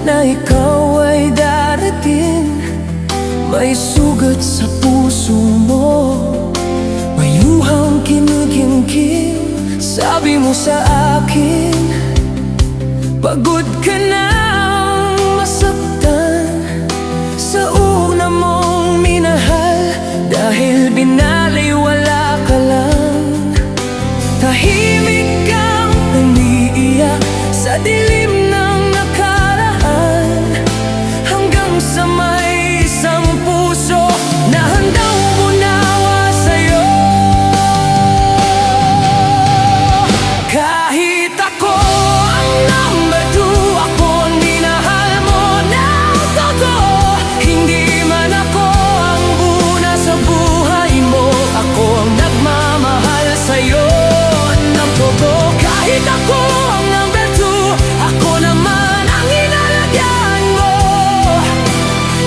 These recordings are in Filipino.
na ikaw ay darating. May sugat sa puso mo, may luhang kinukimkim. Sabi mo sa akin, pagod ka nang masaktan sa una mong minahal. Dahil binaliwala ka lang, tahimik kang umiiyak sa dilim ng nakaraan, hanggang sa may isang puso na handang umunawa sa'yo. Kahit ako ang number 2, ako ang minahal mo ng totoo. Hindi man ako ang una sa buhay mo, ako ang nagmamahal sa'yo ng totoo. Kahit ako ang number 2, ako naman ang inalagyan mo.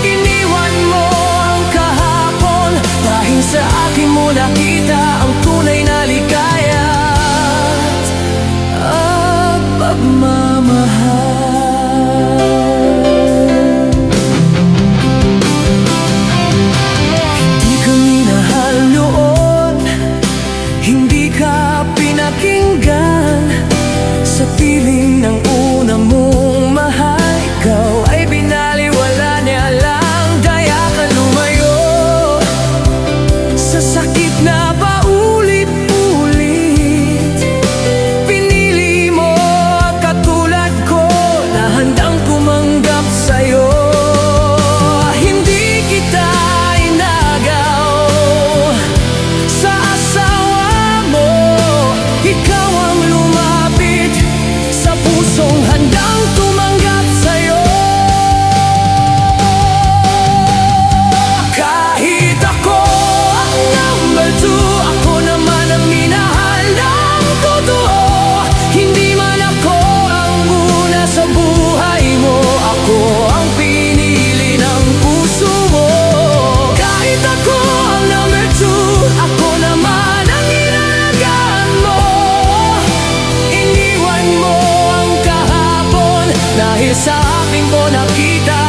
Iniwan mo ang kahapon, dahil sa akin mo nakita ang tunay na ligaya at pagmamahal. Hindi ka minahal noon, hindi ka pinakinggan. Sa piling ng una mong mahal, ikaw ay binaliwala niya lang. Daya ka lumayo sa sakit na paulit-ulit. Pinili mo katulad ko na handang tumanggap sa'yo. Hindi kita inagaw sa asawa mo, ikaw ang lumapit sa pusong handang tumanggap sa'yo. Kahit ako ang number 2, ako naman ang minahal ng totoo. Hindi man ako ang una sa buhay mo, ako ang pinili ng puso mo. Kahit ako ang number 2, ako naman ang inalagaan mo. Iniwan mo ang kahapon, dahil sa akin ko nakita